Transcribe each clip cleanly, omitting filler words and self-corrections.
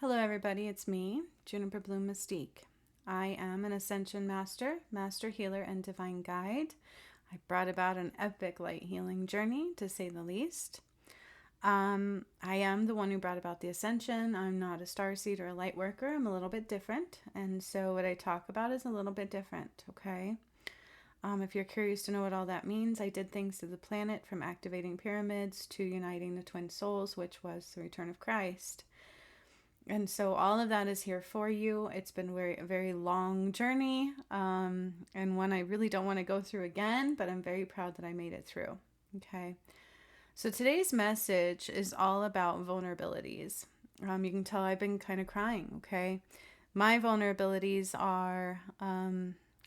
Hello everybody, it's me, Juniper Bloom Mystique. I am an Ascension Master, Master Healer, and Divine Guide. I brought about an epic light healing journey, to say the least. I am the one who brought about the Ascension. I'm not a starseed or a light worker. I'm a little bit different, and so what I talk about is a little bit different, okay? If you're curious to know what all that means, I did things to the planet, from activating pyramids to uniting the twin souls, which was the return of Christ. And so all of that is here for you. It's been a very long journey, and one I really don't want to go through again, but I'm very proud that I made it through. Okay. So today's message is all about vulnerabilities. You can tell I've been kind of crying, okay? My vulnerabilities are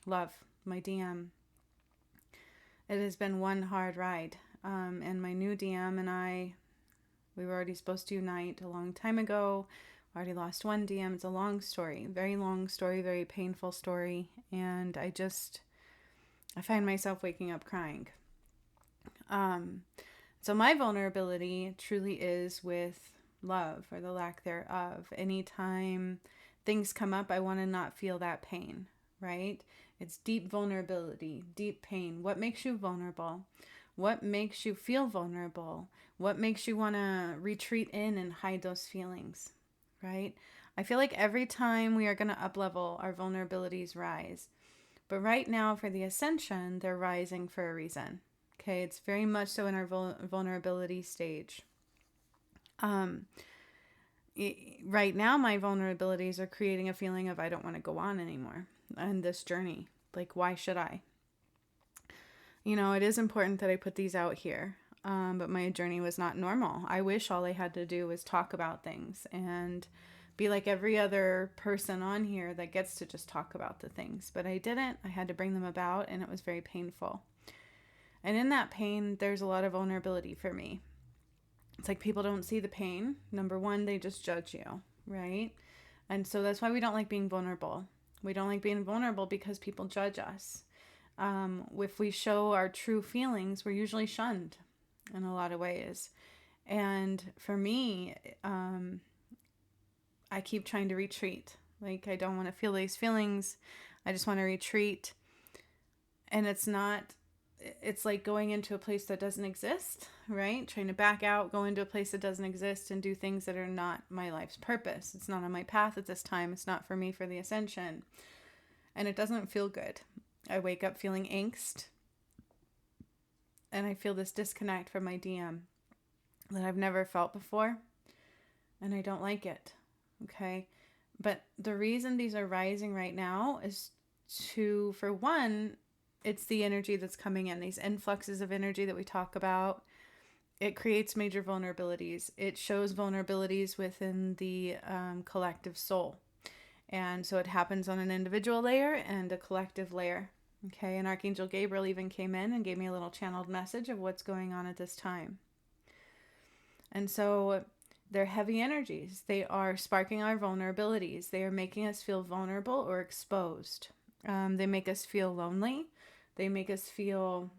love, my DM. It has been one hard ride. And my new DM and I, we were already supposed to unite a long time ago. Already lost one DM. It's a long story, very long story, very painful story. And I find myself waking up crying. So my vulnerability truly is with love, or the lack thereof. Anytime things come up, I want to not feel that pain, right? It's deep vulnerability, deep pain. What makes you vulnerable? What makes you feel vulnerable? What makes you want to retreat in and hide those feelings? Right? I feel like every time we are going to up-level, our vulnerabilities rise. But right now for the ascension, they're rising for a reason. Okay, it's very much so in our vulnerability stage. Right now, my vulnerabilities are creating a feeling of I don't want to go on anymore on this journey. Like, why should I? You know, it is important that I put these out here. But my journey was not normal. I wish all I had to do was talk about things and be like every other person on here that gets to just talk about the things. But I didn't. I had to bring them about, and it was very painful. And in that pain, there's a lot of vulnerability for me. It's like people don't see the pain. Number one, they just judge you, right? And so that's why we don't like being vulnerable. We don't like being vulnerable because people judge us. If we show our true feelings, we're usually shunned in a lot of ways. And for me, I keep trying to retreat. Like, I don't want to feel these feelings. I just want to retreat. And it's like going into a place that doesn't exist, right? Trying to back out, go into a place that doesn't exist, and do things that are not my life's purpose. It's not on my path at this time. It's not for me for the ascension. And it doesn't feel good. I wake up feeling angst. And I feel this disconnect from my DM that I've never felt before. And I don't like it. Okay. But the reason these are rising right now is for one, it's the energy that's coming in. These influxes of energy that we talk about. It creates major vulnerabilities. It shows vulnerabilities within the collective soul. And so it happens on an individual layer and a collective layer. Okay, and Archangel Gabriel even came in and gave me a little channeled message of what's going on at this time. And so they're heavy energies. They are sparking our vulnerabilities. They are making us feel vulnerable or exposed. They make us feel lonely. They make us feel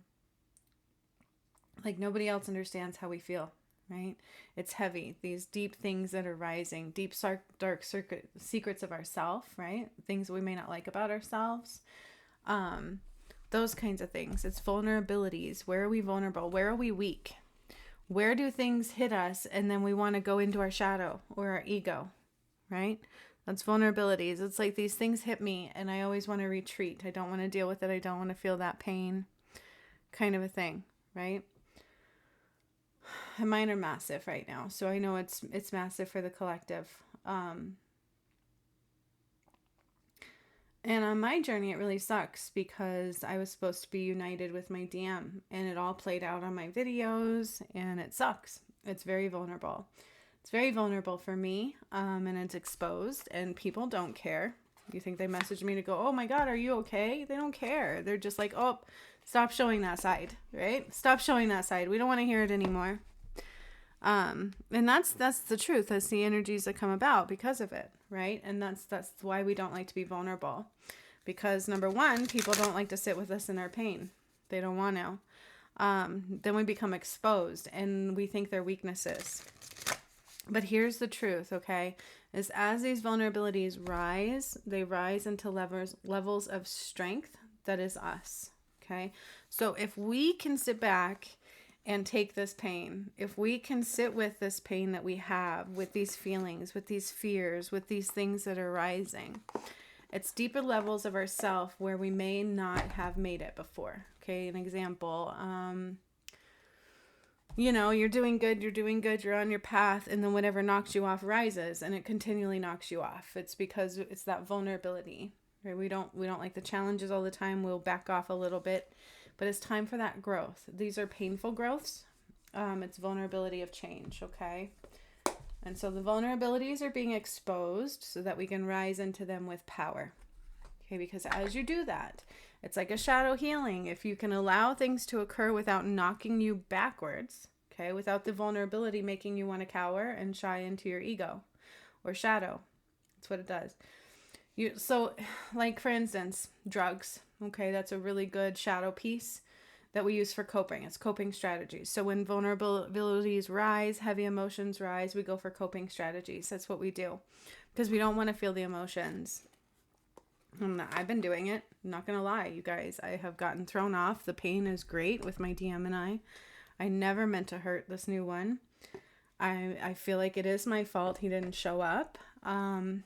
like nobody else understands how we feel, right? It's heavy. These deep things that are rising, deep, dark secrets of ourself, right? Things we may not like about ourselves. Those kinds of things. It's vulnerabilities. Where are we vulnerable? Where are we weak? Where do things hit us and then we want to go into our shadow or our ego, right? That's vulnerabilities. It's like these things hit me and I always want to retreat. I don't want to deal with it. I don't want to feel that pain, kind of a thing, right? And mine are massive right now. So I know it's massive for the collective. And on my journey, it really sucks because I was supposed to be united with my DM and it all played out on my videos and it sucks. It's very vulnerable. It's very vulnerable for me, and it's exposed and people don't care. You think they message me to go, oh my God, are you okay? They don't care. They're just like, oh, stop showing that side, right? Stop showing that side. We don't want to hear it anymore. And that's the truth. That's the energies that come about because of it, right? And that's why we don't like to be vulnerable, because number one, people don't like to sit with us in our pain. They don't want to. Then we become exposed and we think they're weaknesses. But here's the truth, okay? Is as these vulnerabilities rise, they rise into levels of strength that is us, okay? So if we can sit back and take this pain, if we can sit with this pain that we have, with these feelings, with these fears, with these things that are rising, it's deeper levels of ourself where we may not have made it before. Okay, an example, you're doing good, you're on your path, and then whatever knocks you off rises, and it continually knocks you off. It's because it's that vulnerability, right? We don't like the challenges all the time. We'll back off a little bit, but it's time for that growth. These are painful growths. It's vulnerability of change, okay? And so the vulnerabilities are being exposed so that we can rise into them with power. Okay, because as you do that, it's like a shadow healing. If you can allow things to occur without knocking you backwards, okay, without the vulnerability making you want to cower and shy into your ego or shadow. That's what it does. So like for instance, drugs, okay, that's a really good shadow piece that we use for coping. It's coping strategies. So when vulnerabilities rise, heavy emotions rise, we go for coping strategies. That's what we do because we don't want to feel the emotions. I've been doing it. I'm not going to lie, you guys. I have gotten thrown off. The pain is great with my DM and I. I never meant to hurt this new one. I feel like it is my fault he didn't show up. And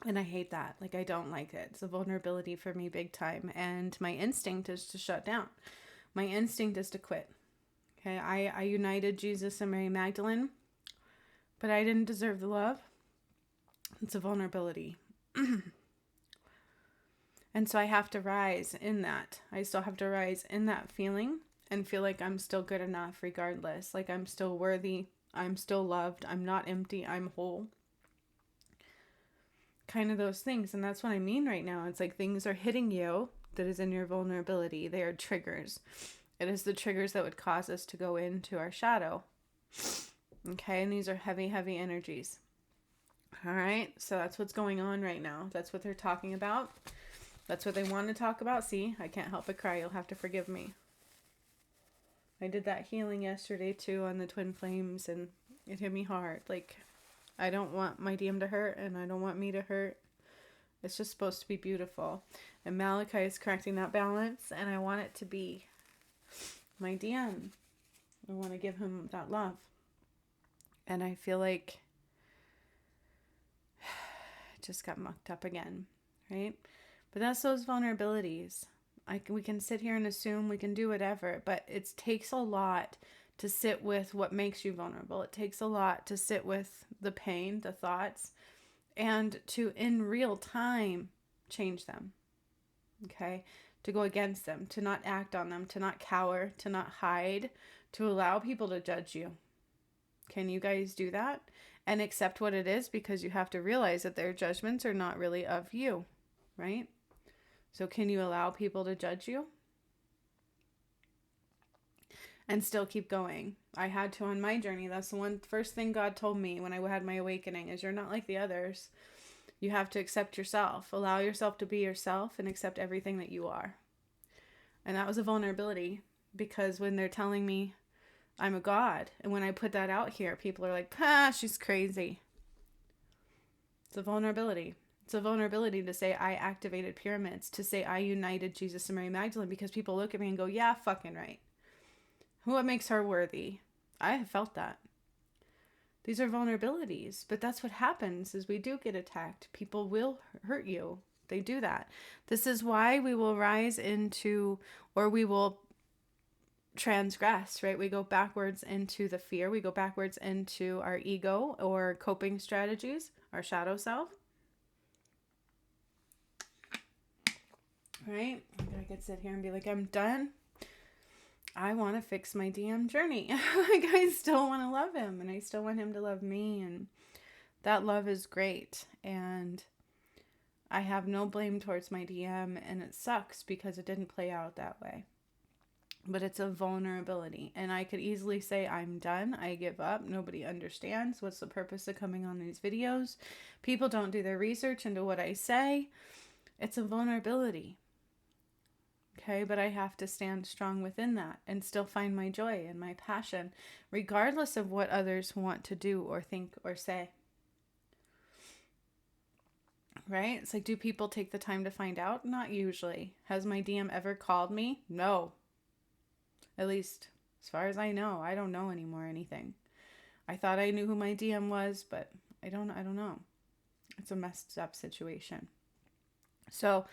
I hate that. Like, I don't like it. It's a vulnerability for me big time. And my instinct is to shut down. My instinct is to quit. Okay, I united Jesus and Mary Magdalene, but I didn't deserve the love. It's a vulnerability. And so I have to rise in that. I still have to rise in that feeling and feel like I'm still good enough regardless. Like I'm still worthy. I'm still loved. I'm not empty. I'm whole. Kind of those things. And that's what I mean right now. It's like things are hitting you that is in your vulnerability. They are triggers. It is the triggers that would cause us to go into our shadow. Okay. And these are heavy, heavy energies. All right. So that's what's going on right now. That's what they're talking about. That's what they want to talk about. See, I can't help but cry. You'll have to forgive me. I did that healing yesterday too on the twin flames and it hit me hard. Like, I don't want my DM to hurt and I don't want me to hurt. It's just supposed to be beautiful. And Malachi is correcting that balance and I want it to be my DM. I want to give him that love. And I feel like it just got mucked up again, right? But that's those vulnerabilities. We can sit here and assume we can do whatever, but it takes a lot to sit with what makes you vulnerable. It takes a lot to sit with the pain, the thoughts, and to, in real time, change them. Okay? To go against them, to not act on them, to not cower, to not hide, to allow people to judge you. Can you guys do that? And accept what it is, because you have to realize that their judgments are not really of you, right? So can you allow people to judge you? And still keep going. I had to on my journey. That's the first thing God told me when I had my awakening is you're not like the others. You have to accept yourself. Allow yourself to be yourself and accept everything that you are. And that was a vulnerability because when they're telling me I'm a god, and when I put that out here, people are like, she's crazy. It's a vulnerability. It's a vulnerability to say I activated pyramids, to say I united Jesus and Mary Magdalene, because people look at me and go, yeah, fucking right. What makes her worthy? I have felt that. These are vulnerabilities, but that's what happens is we do get attacked. People will hurt you. They do that. This is why we will rise into, or we will transgress, right? We go backwards into the fear. We go backwards into our ego or coping strategies, our shadow self. Right? I could sit here and be like, I'm done. I want to fix my DM journey. Like, I still want to love him and I still want him to love me. And that love is great. And I have no blame towards my DM. And it sucks because it didn't play out that way. But it's a vulnerability. And I could easily say, I'm done. I give up. Nobody understands. What's the purpose of coming on these videos? People don't do their research into what I say. It's a vulnerability. Okay, but I have to stand strong within that and still find my joy and my passion, regardless of what others want to do or think or say. Right? It's like, do people take the time to find out? Not usually. Has my DM ever called me? No. At least, as far as I know, I don't know anymore anything. I thought I knew who my DM was, but I don't know. It's a messed up situation. So,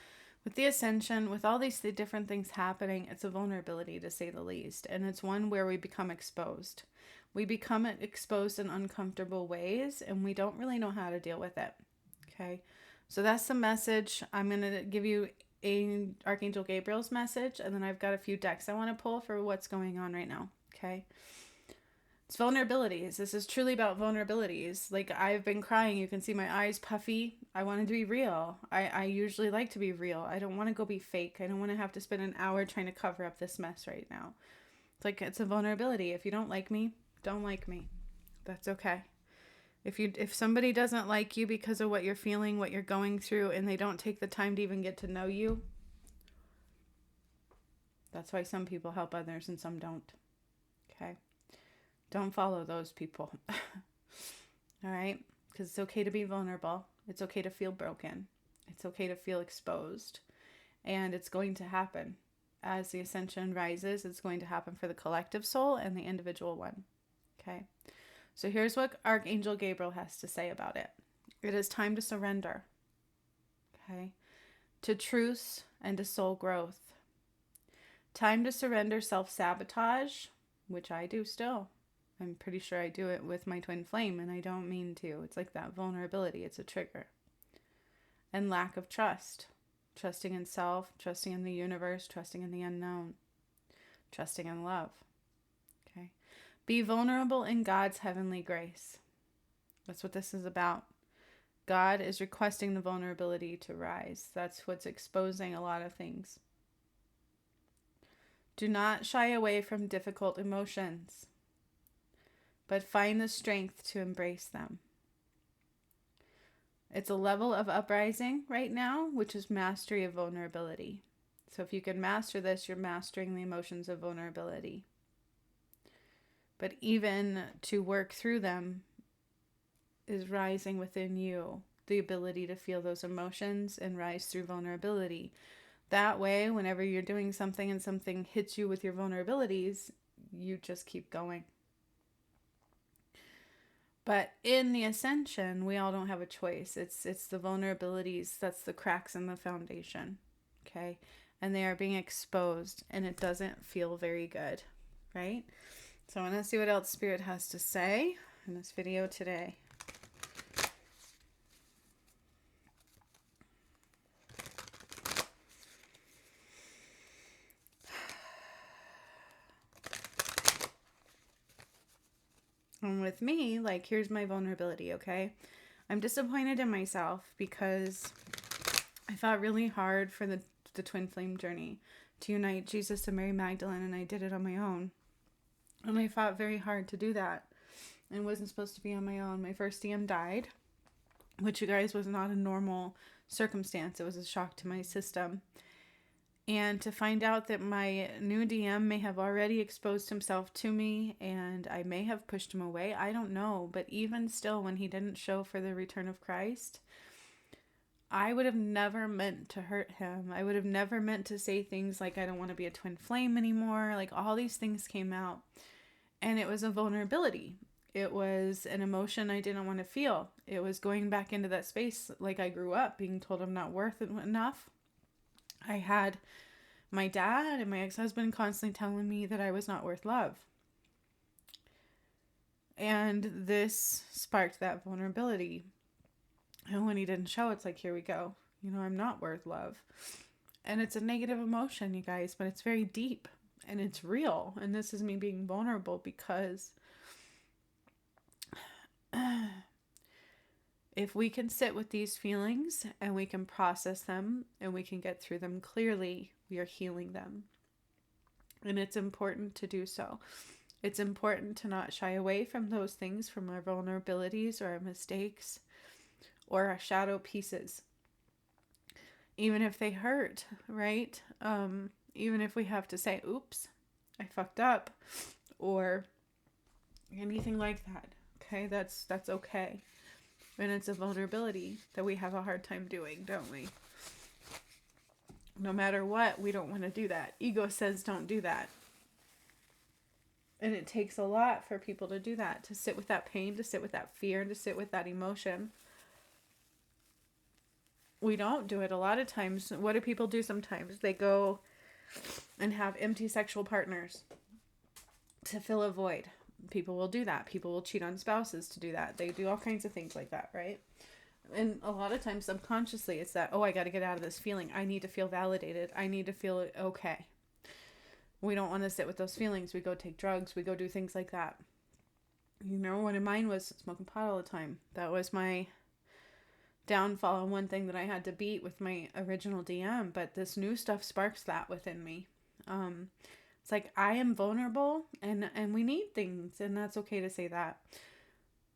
with the ascension, with all these different things happening, it's a vulnerability to say the least. And it's one where we become exposed. We become exposed in uncomfortable ways, and we don't really know how to deal with it. Okay? So that's the message. I'm going to give you Archangel Gabriel's message, and then I've got a few decks I want to pull for what's going on right now. Okay? It's vulnerabilities. This is truly about vulnerabilities. Like, I've been crying. You can see my eyes puffy. I wanted to be real. I usually like to be real. I don't want to go be fake. I don't want to have to spend an hour trying to cover up this mess right now. It's like, it's a vulnerability. If you don't like me, don't like me. That's okay. If somebody doesn't like you because of what you're feeling, what you're going through, and they don't take the time to even get to know you, that's why some people help others and some don't. Okay? Don't follow those people. All right? Because it's okay to be vulnerable. It's okay to feel broken. It's okay to feel exposed. And it's going to happen. As the ascension rises, it's going to happen for the collective soul and the individual one. Okay? So here's what Archangel Gabriel has to say about it. It is time to surrender. Okay? To truth and to soul growth. Time to surrender self-sabotage, which I do still. I'm pretty sure I do it with my twin flame, and I don't mean to. It's like that vulnerability. It's a trigger. And lack of trust. Trusting in self, trusting in the universe, trusting in the unknown. Trusting in love. Okay? Be vulnerable in God's heavenly grace. That's what this is about. God is requesting the vulnerability to rise. That's what's exposing a lot of things. Do not shy away from difficult emotions, but find the strength to embrace them. It's a level of uprising right now, which is mastery of vulnerability. So if you can master this, you're mastering the emotions of vulnerability. But even to work through them is rising within you, the ability to feel those emotions and rise through vulnerability. That way, whenever you're doing something and something hits you with your vulnerabilities, you just keep going. But in the ascension, we all don't have a choice. It's the vulnerabilities, that's the cracks in the foundation, okay? And they are being exposed, and it doesn't feel very good, right? So I want to see what else Spirit has to say in this video today. And with me, like, here's my vulnerability, okay? I'm disappointed in myself because I fought really hard for the twin flame journey to unite Jesus and Mary Magdalene, and I did it on my own. And I fought very hard to do that and wasn't supposed to be on my own. My first DM died, which, you guys, was not a normal circumstance. It was a shock to my system. And to find out that my new DM may have already exposed himself to me and I may have pushed him away, I don't know. But even still, when he didn't show for the return of Christ, I would have never meant to hurt him. I would have never meant to say things like, I don't want to be a twin flame anymore. Like, all these things came out. And it was a vulnerability. It was an emotion I didn't want to feel. It was going back into that space like I grew up, being told I'm not worth it enough. I had my dad and my ex-husband constantly telling me that I was not worth love. And this sparked that vulnerability. And when he didn't show, it's like, here we go. You know, I'm not worth love. And it's a negative emotion, you guys, but it's very deep and it's real. And this is me being vulnerable because if we can sit with these feelings and we can process them and we can get through them clearly, we are healing them. And it's important to do so. It's important to not shy away from those things, from our vulnerabilities or our mistakes or our shadow pieces. Even if they hurt, right? even if we have to say, oops, I fucked up, or anything like that. Okay, that's okay. And it's a vulnerability that we have a hard time doing, don't we? No matter what, we don't want to do that. Ego says don't do that. And it takes a lot for people to do that, to sit with that pain, to sit with that fear, to sit with that emotion. We don't do it a lot of times. What do people do sometimes? They go and have empty sexual partners to fill a void. People will do that. People will cheat on spouses to do that. They do all kinds of things like that, right? And a lot of times subconsciously it's that, oh, I got to get out of this feeling. I need to feel validated. I need to feel okay. We don't want to sit with those feelings. We go take drugs. We go do things like that. You know, one of mine was smoking pot all the time. That was my downfall, and one thing that I had to beat with my original DM. But this new stuff sparks that within me. It's like I am vulnerable, and we need things, and that's okay to say that.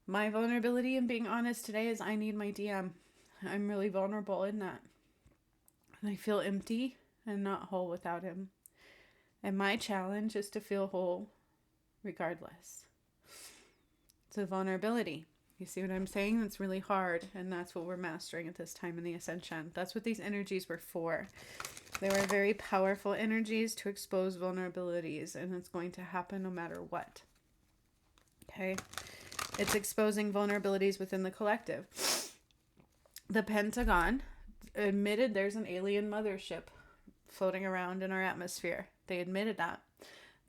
My vulnerability in being honest today is I need my DM. I'm really vulnerable in that. And I feel empty and not whole without him. And my challenge is to feel whole regardless. It's a vulnerability. You see what I'm saying? It's really hard. And that's what we're mastering at this time in the ascension. That's what these energies were for. They were very powerful energies to expose vulnerabilities. And it's going to happen no matter what. Okay? It's exposing vulnerabilities within the collective. The Pentagon admitted there's an alien mothership floating around in our atmosphere. They admitted that.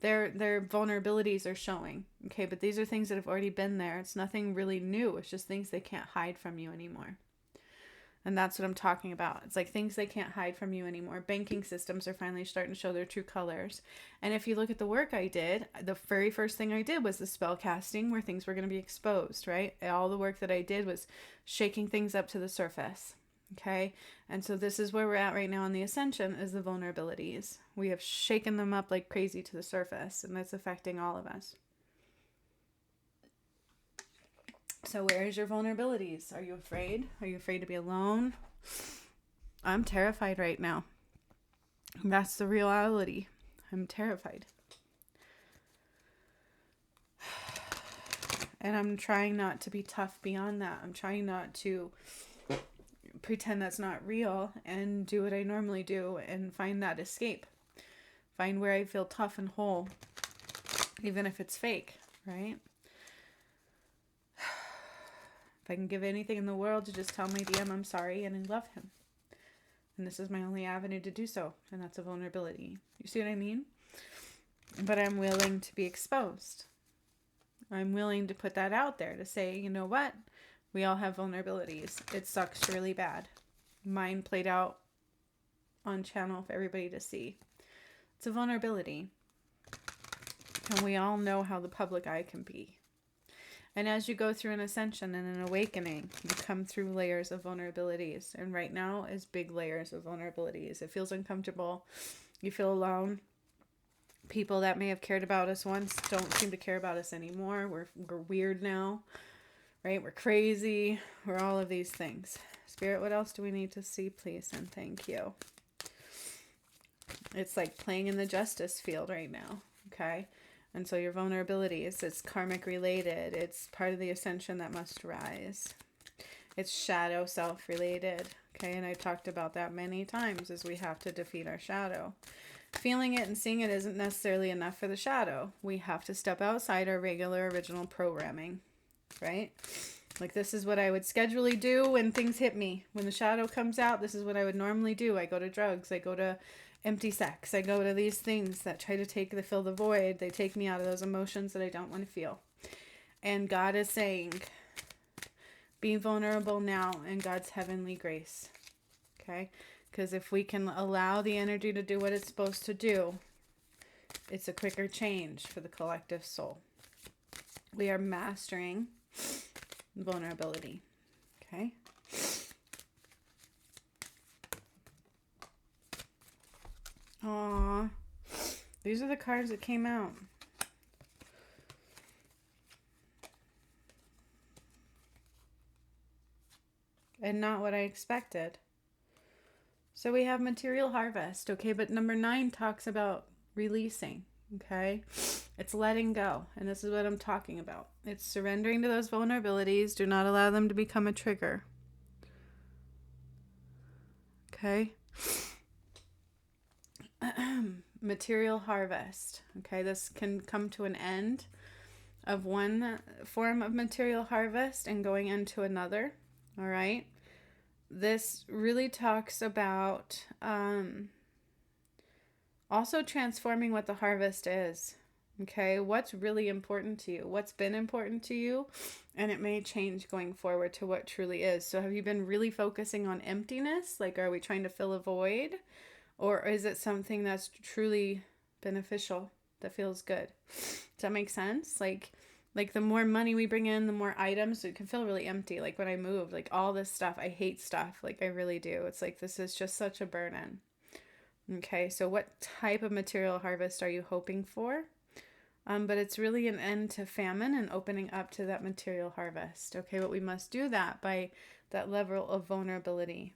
Their vulnerabilities are showing. Okay, but these are things that have already been there. It's nothing really new. It's just things they can't hide from you anymore. And that's what I'm talking about. It's like things they can't hide from you anymore. Banking systems are finally starting to show their true colors. And if you look at the work I did, the very first thing I did was the spell casting where things were going to be exposed, right? All the work that I did was shaking things up to the surface. Okay, and so this is where we're at right now in the ascension, is the vulnerabilities. We have shaken them up like crazy to the surface, and that's affecting all of us. So where is your vulnerabilities? Are you afraid? Are you afraid to be alone? I'm terrified right now. That's the reality. I'm terrified. And I'm trying not to be tough beyond that. I'm trying not to pretend that's not real and do what I normally do and find that escape. Find where I feel tough and whole, even if it's fake, right? If I can give anything in the world to just tell my DM I'm sorry and I love him. And this is my only avenue to do so. And that's a vulnerability. You see what I mean? But I'm willing to be exposed. I'm willing to put that out there to say, you know what? We all have vulnerabilities. It sucks really bad. Mine played out on channel for everybody to see. It's a vulnerability. And we all know how the public eye can be. And as you go through an ascension and an awakening, you come through layers of vulnerabilities. And right now is big layers of vulnerabilities. It feels uncomfortable. You feel alone. People that may have cared about us once don't seem to care about us anymore. We're weird now. Right? We're crazy. We're all of these things. Spirit, what else do we need to see, please? And thank you. It's like playing in the justice field right now. Okay? And so your vulnerabilities, it's karmic related. It's part of the ascension that must rise. It's shadow self related. Okay? And I talked about that many times, as we have to defeat our shadow. Feeling it and seeing it isn't necessarily enough for the shadow. We have to step outside our regular original programming. Right? Like, this is what I would schedulely do when things hit me. When the shadow comes out, this is what I would normally do. I go to drugs. I go to empty sex. I go to these things that try to fill the void. They take me out of those emotions that I don't want to feel. And God is saying, be vulnerable now in God's heavenly grace. Okay? Because if we can allow the energy to do what it's supposed to do, it's a quicker change for the collective soul. We are mastering vulnerability. Okay? Aww. These are the cards that came out. And not what I expected. So we have material harvest, okay? But number 9 talks about releasing, okay? It's letting go. And this is what I'm talking about. It's surrendering to those vulnerabilities. Do not allow them to become a trigger. Okay? Material harvest. Okay, this can come to an end of one form of material harvest and going into another. All right? This really talks about also transforming what the harvest is. Okay, what's really important to you? What's been important to you? And it may change going forward to what truly is. So have you been really focusing on emptiness? Like, are we trying to fill a void? Or is it something that's truly beneficial, that feels good? Does that make sense? Like the more money we bring in, the more items, it can feel really empty. Like when I moved, like all this stuff, I hate stuff. Like I really do. It's like, this is just such a burden. Okay, so what type of material harvest are you hoping for? But it's really an end to famine and opening up to that material harvest. Okay, but we must do that by that level of vulnerability.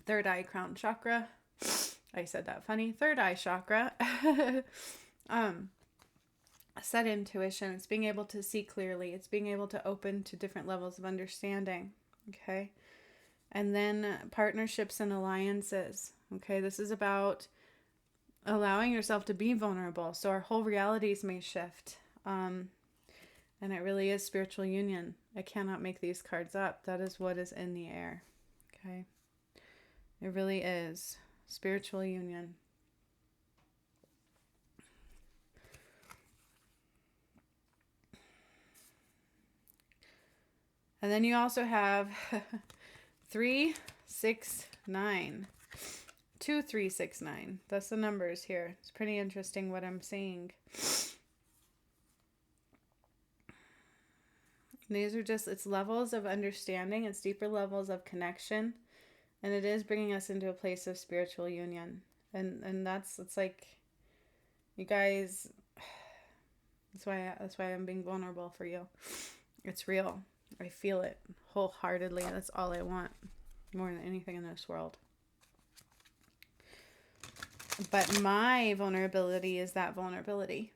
Third eye crown chakra. I said that funny. Third eye chakra. Set intuition. It's being able to see clearly. It's being able to open to different levels of understanding. Okay. And then partnerships and alliances. Okay. This is about allowing yourself to be vulnerable. So our whole realities may shift. And it really is spiritual union. I cannot make these cards up. That is what is in the air. Okay. It really is spiritual union. And then you also have 3, 6, 9. 2, 3, 6, 9. That's the numbers here. It's pretty interesting what I'm seeing. These are just, it's levels of understanding. It's deeper levels of connection. And it is bringing us into a place of spiritual union. And it's like, you guys, that's why I'm being vulnerable for you. It's real. I feel it wholeheartedly. That's all I want more than anything in this world. But my vulnerability is that vulnerability.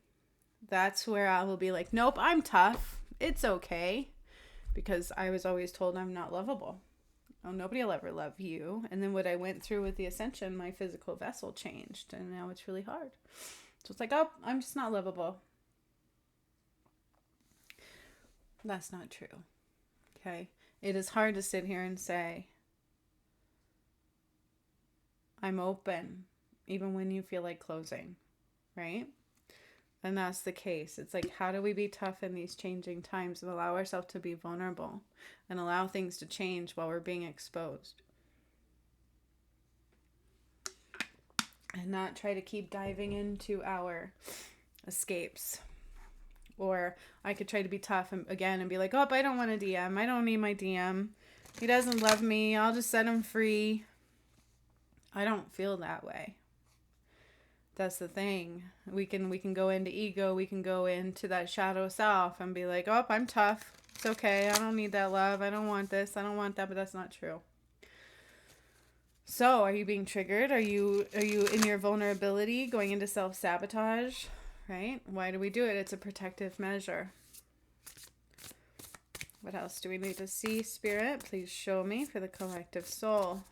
That's where I will be like, nope, I'm tough. It's okay. Because I was always told I'm not lovable. Oh, nobody will ever love you. And then what I went through with the ascension, my physical vessel changed. And now it's really hard. So it's like, oh, I'm just not lovable. That's not true. Okay. It is hard to sit here and say, I'm open, even when you feel like closing, right? And that's the case. It's like, how do we be tough in these changing times and allow ourselves to be vulnerable and allow things to change while we're being exposed? And not try to keep diving into our escapes. Or I could try to be tough again and be like, oh, I don't want a DM. I don't need my DM. He doesn't love me. I'll just set him free. I don't feel that way. That's the thing. We can go into ego. We can go into that shadow self and be like, oh, I'm tough. It's okay. I don't need that love. I don't want this. I don't want that. But that's not true. So are you being triggered? Are you in your vulnerability going into self-sabotage? Right? Why do we do it? It's a protective measure. What else do we need to see, Spirit? Please show me for the collective soul.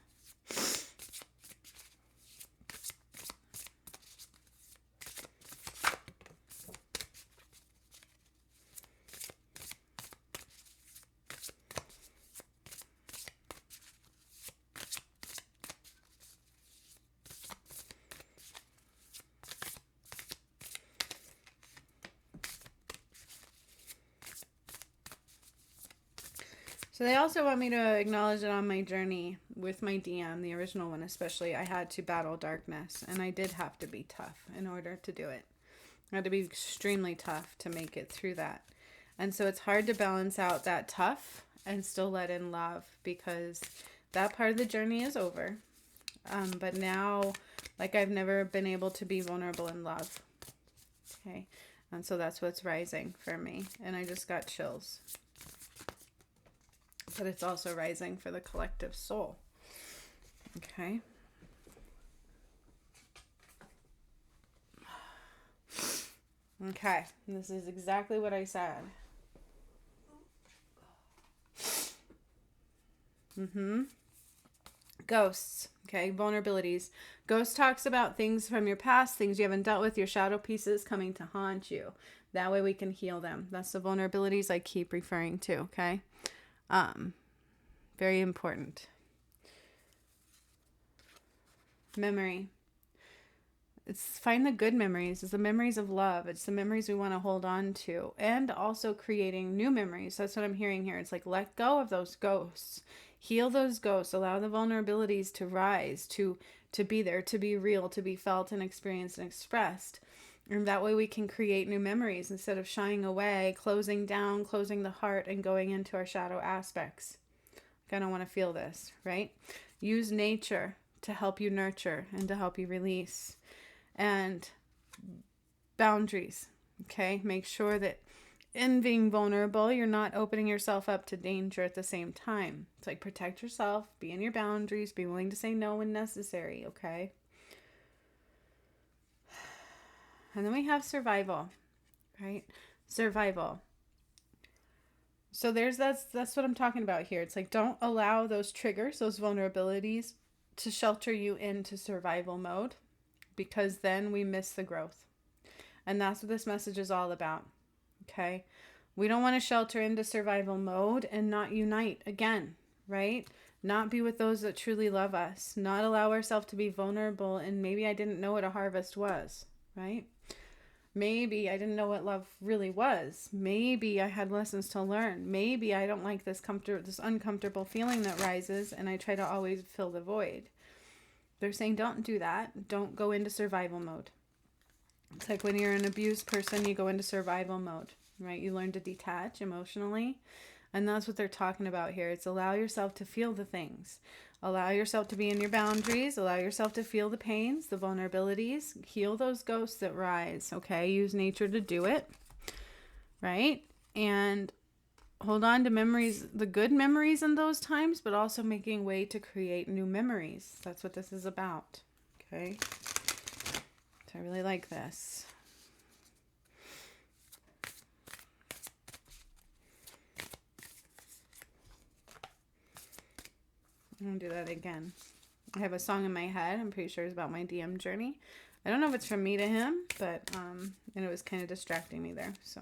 So they also want me to acknowledge that on my journey with my DM, the original one especially, I had to battle darkness. And I did have to be tough in order to do it. I had to be extremely tough to make it through that. And so it's hard to balance out that tough and still let in love, because that part of the journey is over. But now, like, I've never been able to be vulnerable in love. Okay. And so that's what's rising for me. And I just got chills. But it's also rising for the collective soul. Okay. Okay, this is exactly what I said. Ghosts, okay, vulnerabilities. Ghost talks about things from your past, things you haven't dealt with, your shadow pieces coming to haunt you. That way we can heal them. That's the vulnerabilities I keep referring to, okay? Very important. Memory. It's find the good memories. It's the memories of love. It's the memories we want to hold on to. And also creating new memories. That's what I'm hearing here. It's like let go of those ghosts. Heal those ghosts. Allow the vulnerabilities to rise, to be there, to be real, to be felt and experienced and expressed. And that way we can create new memories instead of shying away, closing down, closing the heart, and going into our shadow aspects. I don't want to feel this, right? Use nature to help you nurture and to help you release. And boundaries, okay? Make sure that in being vulnerable, you're not opening yourself up to danger at the same time. It's like protect yourself, be in your boundaries, be willing to say no when necessary, okay? And then we have survival, right? Survival. So that's what I'm talking about here. It's like don't allow those triggers, those vulnerabilities to shelter you into survival mode, because then we miss the growth. And that's what this message is all about. Okay? We don't want to shelter into survival mode and not unite again, right? Not be with those that truly love us. Not allow ourselves to be vulnerable and maybe I didn't know what a harvest was, right? Maybe I didn't know what love really was. Maybe I had lessons to learn. Maybe I don't like this uncomfortable feeling that rises and I try to always fill the void. They're saying don't do that. Don't go into survival mode. It's like when you're an abused person, you go into survival mode, right? You learn to detach emotionally. And that's what they're talking about here. It's allow yourself to feel the things. Allow yourself to be in your boundaries. Allow yourself to feel the pains, the vulnerabilities. Heal those ghosts that rise, okay? Use nature to do it, right? And hold on to memories, the good memories in those times, but also making way to create new memories. That's what this is about, okay? So I really like this. I'm going to do that again. I have a song in my head. I'm pretty sure it's about my DM journey. I don't know if it's from me to him, but and it was kind of distracting me there, so...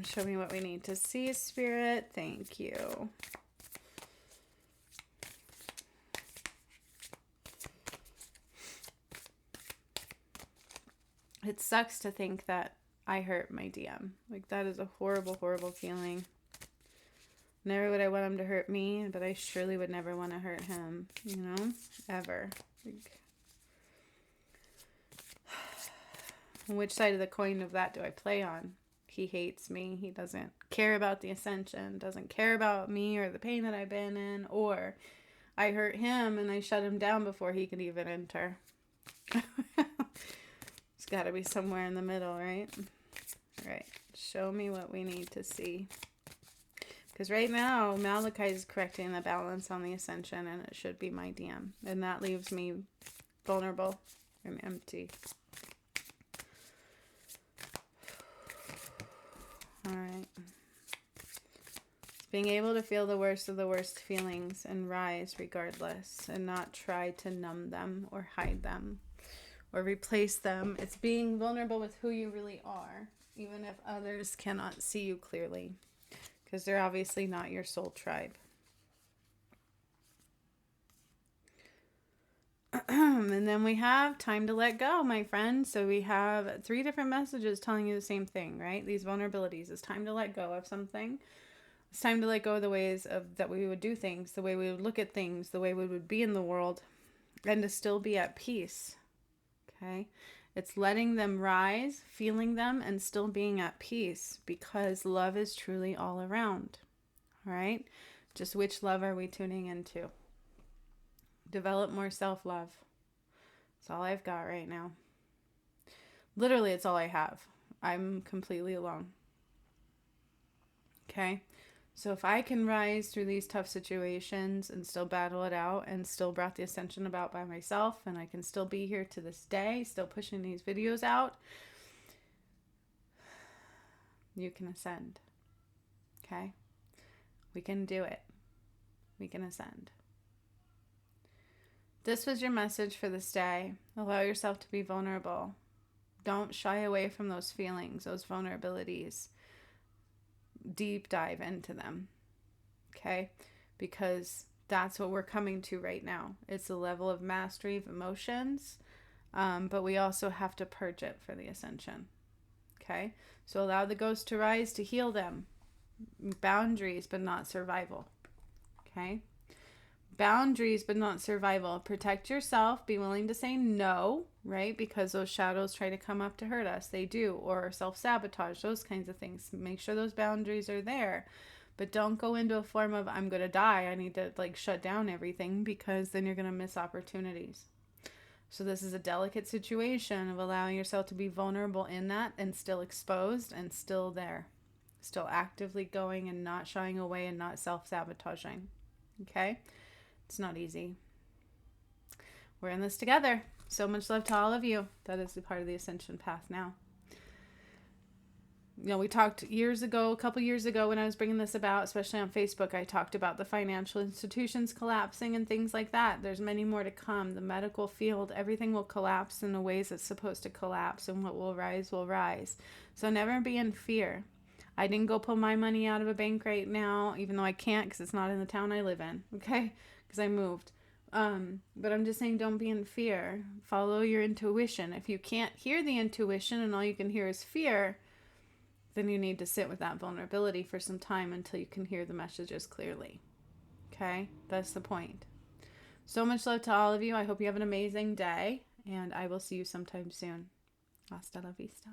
Show me what we need to see, Spirit. Thank you. It sucks to think that I hurt my DM. Like, that is a horrible, horrible feeling. Never would I want him to hurt me, but I surely would never want to hurt him, you know? Ever. Like, which side of the coin of that do I play on? He hates me. He doesn't care about the ascension, doesn't care about me or the pain that I've been in, or I hurt him and I shut him down before he could even enter. It's got to be somewhere in the middle, right? All right. Show me what we need to see. Because right now, Malachi is correcting the balance on the ascension, and it should be my DM. And that leaves me vulnerable and empty. All right. Being able to feel the worst of the worst feelings and rise regardless, and not try to numb them or hide them or replace them. It's being vulnerable with who you really are, even if others cannot see you clearly, because they're obviously not your soul tribe. And then we have time to let go, my friend. So we have 3 different messages telling you the same thing, right? These vulnerabilities. It's time to let go of something. It's time to let go of the ways that we would do things, the way we would look at things, the way we would be in the world, and to still be at peace. Okay? It's letting them rise, feeling them, and still being at peace, because love is truly all around. All right? Just which love are we tuning into? Develop more self-love. That's all I've got right now. Literally, it's all I have. I'm completely alone. Okay? So if I can rise through these tough situations and still battle it out and still brought the ascension about by myself, and I can still be here to this day, still pushing these videos out, you can ascend. Okay? We can do it. We can ascend. This was your message for this day. Allow yourself to be vulnerable. Don't shy away from those feelings, those vulnerabilities. Deep dive into them. Okay? Because that's what we're coming to right now. It's a level of mastery of emotions, but we also have to purge it for the ascension. Okay? So allow the ghost to rise to heal them. Boundaries, but not survival. Okay? Boundaries, but not survival. Protect yourself. Be willing to say no, right? Because those shadows try to come up to hurt us. They do. Or self-sabotage, those kinds of things. Make sure those boundaries are there. But don't go into a form of, I'm going to die. I need to shut down everything, because then you're going to miss opportunities. So this is a delicate situation of allowing yourself to be vulnerable in that and still exposed and still there. Still actively going and not shying away and not self-sabotaging. Okay? It's not easy. We're in this together. So much love to all of you. That is a part of the ascension path now. We talked a couple years ago when I was bringing this about, especially on Facebook, I talked about the financial institutions collapsing and things like that. There's many more to come. The medical field, everything will collapse in the ways it's supposed to collapse, and what will rise will rise. So never be in fear. I didn't go pull my money out of a bank right now, even though I can't because it's not in the town I live in, okay? Because I moved. But I'm just saying, don't be in fear. Follow your intuition. If you can't hear the intuition and all you can hear is fear, then you need to sit with that vulnerability for some time until you can hear the messages clearly. Okay? That's the point. So much love to all of you. I hope you have an amazing day, and I will see you sometime soon. Hasta la vista.